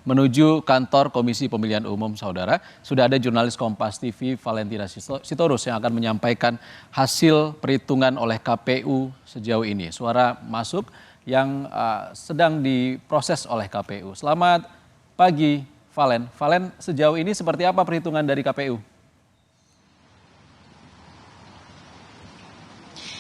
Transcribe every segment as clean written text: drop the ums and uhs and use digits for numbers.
menuju kantor Komisi Pemilihan Umum, Saudara. Sudah ada jurnalis Kompas TV Valentina Sitorus yang akan menyampaikan hasil perhitungan oleh KPU sejauh ini. Suara masuk yang sedang diproses oleh KPU. Selamat pagi, Valen. Valen, sejauh ini seperti apa perhitungan dari KPU?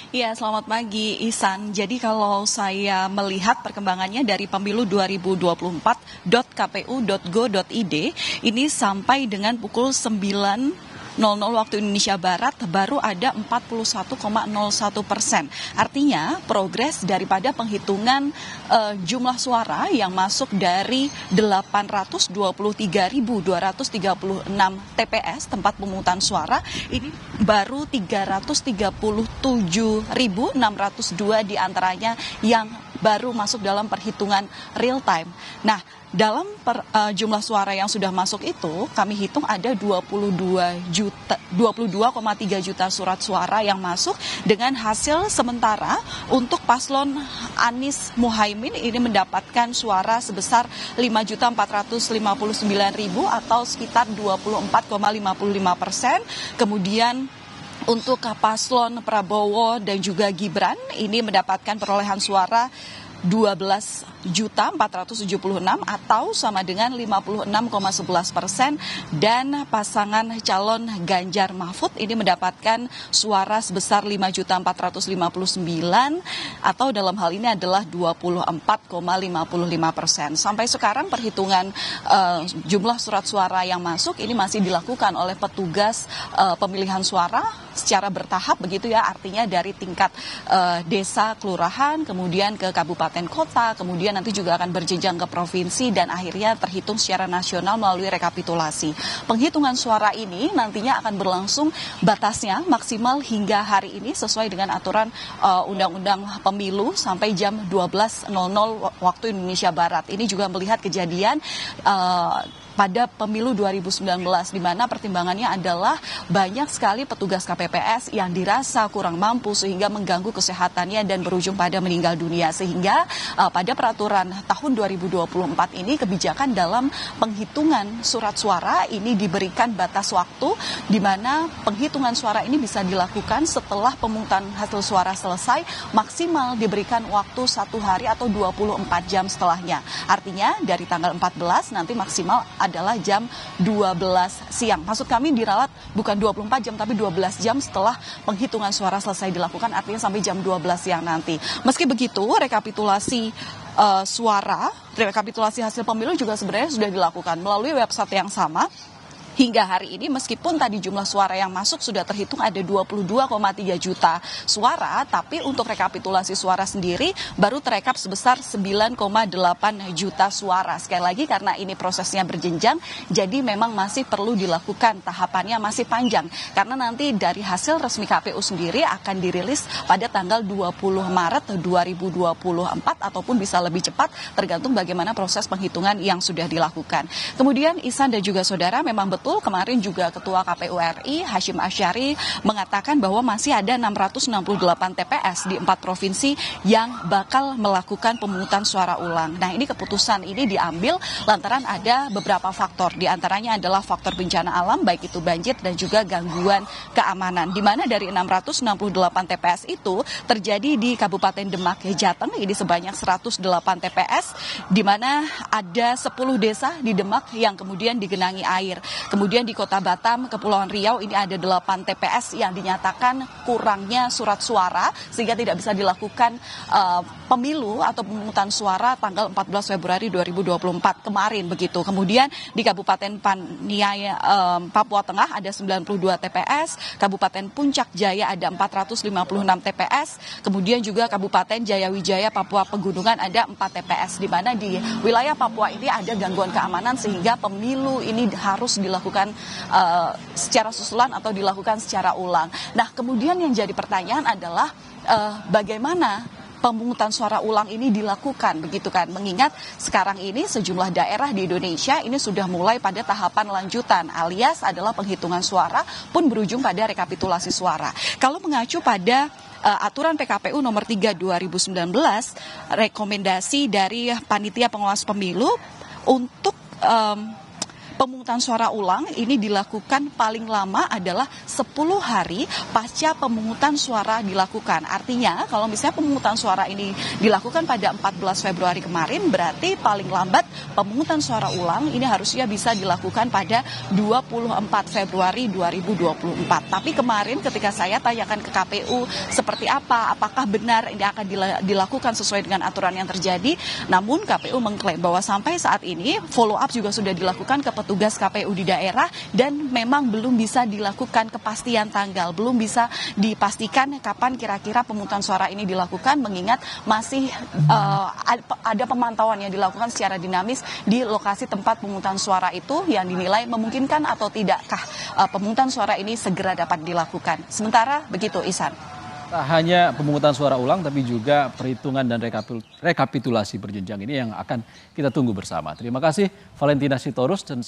Iya, selamat pagi Ihsan. Jadi kalau saya melihat perkembangannya dari pemilu 2024.kpu.go.id, ini sampai dengan pukul 9.00 waktu Indonesia Barat baru ada 41,01%. Artinya progres daripada penghitungan jumlah suara yang masuk dari 823.236 TPS tempat pemungutan suara ini baru 337.602 diantaranya yang baru masuk dalam perhitungan real time. Nah, dalam jumlah suara yang sudah masuk itu, kami hitung ada 22,3 juta surat suara yang masuk dengan hasil sementara untuk paslon Anies Muhaimin ini mendapatkan suara sebesar 5.459.000 atau sekitar 24,55%. Kemudian untuk paslon Prabowo dan juga Gibran ini mendapatkan perolehan suara 12.476 atau sama dengan 56,11%, dan pasangan calon Ganjar Mahfud ini mendapatkan suara sebesar 5.459 atau dalam hal ini adalah 24,55%. Sampai sekarang perhitungan jumlah surat suara yang masuk ini masih dilakukan oleh petugas pemilihan suara secara bertahap begitu ya, artinya dari tingkat desa, kelurahan, kemudian ke kabupaten kota, kemudian nanti juga akan berjenjang ke provinsi dan akhirnya terhitung secara nasional melalui rekapitulasi. Penghitungan suara ini nantinya akan berlangsung batasnya maksimal hingga hari ini sesuai dengan aturan Undang-Undang Pemilu sampai jam 12.00 waktu Indonesia Barat. Ini juga melihat kejadian pada pemilu 2019 di mana pertimbangannya adalah banyak sekali petugas KPPS yang dirasa kurang mampu sehingga mengganggu kesehatannya dan berujung pada meninggal dunia, sehingga pada peraturan tahun 2024 ini kebijakan dalam penghitungan surat suara ini diberikan batas waktu di mana penghitungan suara ini bisa dilakukan setelah pemungutan hasil suara selesai, maksimal diberikan waktu 1 hari atau 24 jam setelahnya. Artinya dari tanggal 14 nanti maksimal adalah jam 12 siang. Maksud kami diralat bukan 24 jam tapi 12 jam setelah penghitungan suara selesai dilakukan, artinya sampai jam 12 siang nanti. Meski begitu, rekapitulasi rekapitulasi hasil pemilu juga sebenarnya sudah dilakukan melalui website yang sama. Hingga hari ini meskipun tadi jumlah suara yang masuk sudah terhitung ada 22,3 juta suara, tapi untuk rekapitulasi suara sendiri baru terekap sebesar 9,8 juta suara. Sekali lagi karena ini prosesnya berjenjang, jadi memang masih perlu dilakukan, tahapannya masih panjang. Karena nanti dari hasil resmi KPU sendiri akan dirilis pada tanggal 20 Maret 2024 ataupun bisa lebih cepat tergantung bagaimana proses penghitungan yang sudah dilakukan. Kemudian Ihsan dan juga saudara, memang betul kemarin juga Ketua KPU RI Hashim Asyari mengatakan bahwa masih ada 668 TPS di 4 provinsi yang bakal melakukan pemungutan suara ulang. Nah, ini keputusan ini diambil lantaran ada beberapa faktor. Di antaranya adalah faktor bencana alam, baik itu banjir dan juga gangguan keamanan. Di mana dari 668 TPS itu terjadi di Kabupaten Demak, Jateng, ini sebanyak 108 TPS, di mana ada 10 desa di Demak yang kemudian digenangi air. Kemudian di Kota Batam, Kepulauan Riau ini ada 8 TPS yang dinyatakan kurangnya surat suara sehingga tidak bisa dilakukan pemilu atau pemungutan suara tanggal 14 Februari 2024 kemarin begitu. Kemudian di Kabupaten Paniai, Papua Tengah ada 92 TPS, Kabupaten Puncak Jaya ada 456 TPS, kemudian juga Kabupaten Jayawijaya Papua Pegunungan ada 4 TPS, di mana di wilayah Papua ini ada gangguan keamanan sehingga pemilu ini harus dilakukan secara susulan atau dilakukan secara ulang. Nah, kemudian yang jadi pertanyaan adalah bagaimana pemungutan suara ulang ini dilakukan begitu kan, mengingat sekarang ini sejumlah daerah di Indonesia ini sudah mulai pada tahapan lanjutan alias adalah penghitungan suara pun berujung pada rekapitulasi suara. Kalau mengacu pada aturan PKPU nomor 3 2019, rekomendasi dari Panitia Pengawas Pemilu untuk pemungutan suara ulang ini dilakukan paling lama adalah 10 hari pasca pemungutan suara dilakukan. Artinya kalau misalnya pemungutan suara ini dilakukan pada 14 Februari kemarin, berarti paling lambat pemungutan suara ulang ini harusnya bisa dilakukan pada 24 Februari 2024. Tapi kemarin ketika saya tanyakan ke KPU seperti apa, apakah benar ini akan dilakukan sesuai dengan aturan yang terjadi, namun KPU mengklaim bahwa sampai saat ini follow up juga sudah dilakukan ke petugas KPU di daerah dan memang belum bisa dilakukan kepastian tanggal, belum bisa dipastikan kapan kira-kira pemungutan suara ini dilakukan, mengingat masih ada pemantauan yang dilakukan secara dinamis di lokasi tempat pemungutan suara itu yang dinilai memungkinkan atau tidakkah pemungutan suara ini segera dapat dilakukan. Sementara begitu, Ihsan. Tak hanya pemungutan suara ulang, tapi juga perhitungan dan rekapitulasi berjenjang ini yang akan kita tunggu bersama. Terima kasih Valentina Sitorus dan